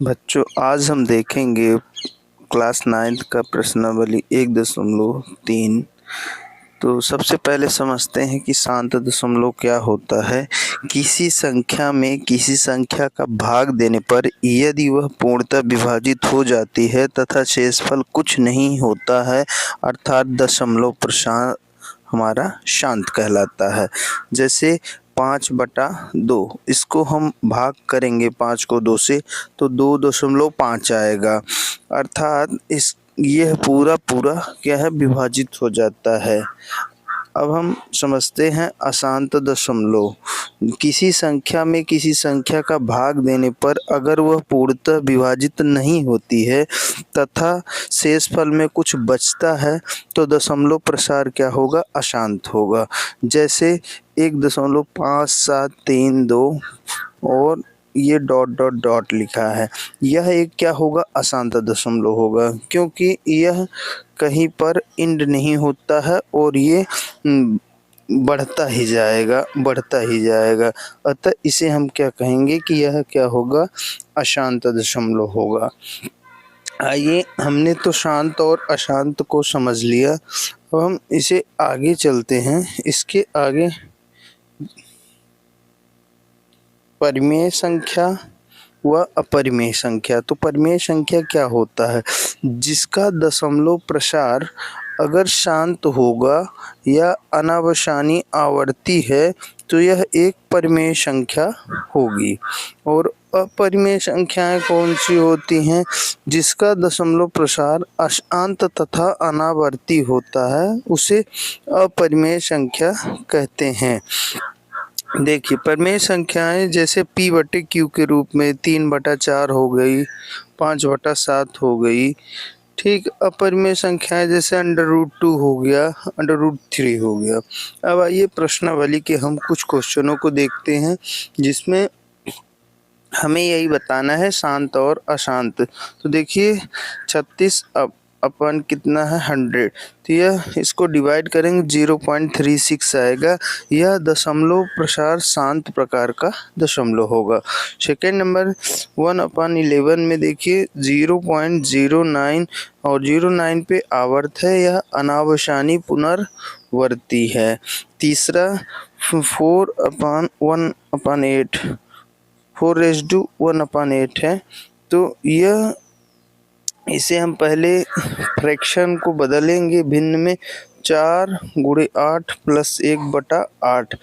बच्चों, आज हम देखेंगे क्लास 9th का प्रश्नावली 1.3। तो सबसे पहले समझते हैं कि शांत दशमलव क्या होता है। किसी संख्या में किसी संख्या का भाग देने पर यदि वह पूर्णतः विभाजित हो जाती है तथा शेषफल कुछ नहीं होता है, अर्थात दशमलव प्रसार हमारा शांत कहलाता है। जैसे 5/2, इसको हम भाग करेंगे 5 को 2 से तो 2.5 आएगा, अर्थात यह पूरा क्या है, विभाजित हो जाता है। अब हम समझते हैं अशांत दशमलव। किसी संख्या में किसी संख्या का भाग देने पर अगर वह पूर्णतः विभाजित नहीं होती है तथा शेषफल में कुछ बचता है तो दशमलव प्रसार क्या होगा, अशांत होगा। जैसे 1.5732 और ये डॉट डॉट डॉट लिखा है, यह एक क्या होगा, अशांत दशमलव होगा, क्योंकि यह कहीं पर एंड नहीं होता है और ये बढ़ता ही जाएगा। अतः इसे हम क्या कहेंगे कि यह क्या होगा, अशांत दशमलव होगा। आइए, हमने तो शांत और अशांत को समझ लिया। अब हम इसे आगे चलते हैं। इसके आगे परिमेय संख्या व अपरिमेय संख्या। तो परिमेय संख्या क्या होता है, जिसका दशमलव प्रसार अगर शांत होगा या अनावसानी आवर्ती है तो यह एक परिमेय संख्या होगी। और अपरिमेय संख्याएं कौन सी होती हैं, जिसका दशमलव प्रसार अशांत तथा अनावर्ती होता है, उसे अपरिमेय संख्या कहते हैं। देखिए, परिमेय संख्याएं जैसे p/q के रूप में 3/4 हो गई, 5/7 हो गई। ठीक, अपरिमेय संख्याएं जैसे √2 हो गया, √3 हो गया। अब आइए प्रश्नावली के हम कुछ क्वेश्चनों को देखते हैं जिसमें हमें यही बताना है शांत और अशांत। तो देखिए 36 अपन कितना है 100, तो यह इसको डिवाइड करेंगे 0.36 आएगा। यह दशमलव प्रसार शांत प्रकार का दशमलव होगा। सेकेंड नंबर 1/11 में देखिए 0.09 और 0.9 पे आवर्त है, यह अनावसानी पुनरावर्ती है। तीसरा 4/1/8 4:1/8 है। तो यह इसे हम पहले फ्रैक्शन को बदलेंगे भिन्न में, 4 × 8 + 1/8।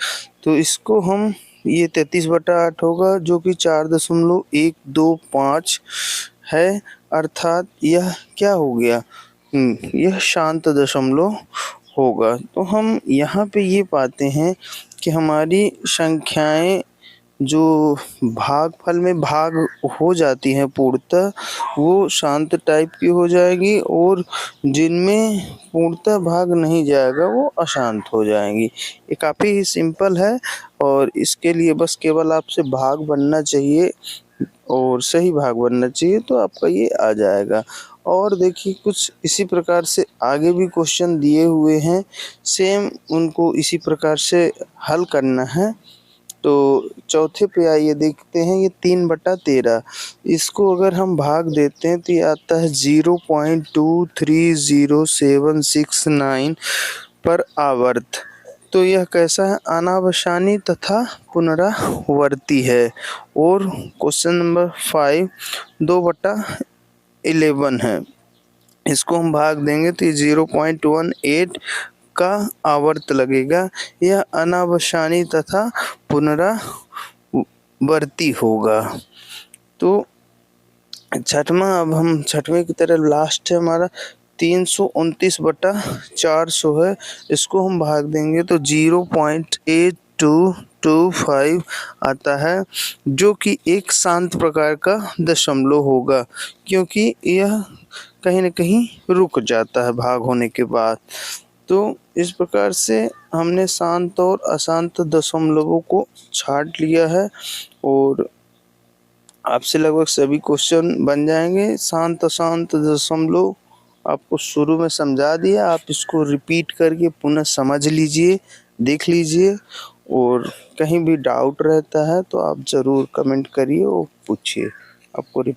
तो इसको हम, ये 33/8 होगा जो कि 4.125 है, अर्थात यह क्या हो गया, यह शांत दशमलव होगा। तो हम यहाँ पे ये पाते हैं कि हमारी संख्याएं जो भागफल में भाग हो जाती हैं पूर्णतः, वो शांत टाइप की हो जाएगी, और जिनमें पूर्णतः भाग नहीं जाएगा वो अशांत हो जाएंगी। ये काफ़ी ही सिंपल है और इसके लिए बस केवल आपसे भाग बनना चाहिए और सही भाग बनना चाहिए तो आपका ये आ जाएगा। और देखिए कुछ इसी प्रकार से आगे भी क्वेश्चन दिए हुए हैं, सेम उनको इसी प्रकार से हल करना है। तो चौथे पे आइए देखते हैं, ये 3/13, इसको अगर हम भाग देते हैं तो ये आता है 0.230769 पर आवर्त। तो यह कैसा है, अनावसानी तथा पुनरावर्ती है। और क्वेश्चन नंबर 5 2/11 है, इसको हम भाग देंगे तो ये 0.18 का आवर्त लगेगा, यह अनावसानी तथा पुनरावर्ती होगा। तो छठवां, अब हम छठवें की तरह लास्ट है हमारा 329/400 है, इसको हम भाग देंगे तो 0.8225 आता है, जो कि एक शांत प्रकार का दशमलव होगा, क्योंकि यह कहीं न कहीं रुक जाता है भाग होने के बाद। तो इस प्रकार से हमने शांत और अशांत दशमलवों को छांट लिया है और आपसे लगभग सभी क्वेश्चन बन जाएंगे। शांत अशांत दशमलव आपको शुरू में समझा दिया, आप इसको रिपीट करके पुनः समझ लीजिए, देख लीजिए, और कहीं भी डाउट रहता है तो आप ज़रूर कमेंट करिए और पूछिए, आपको रिप्लाई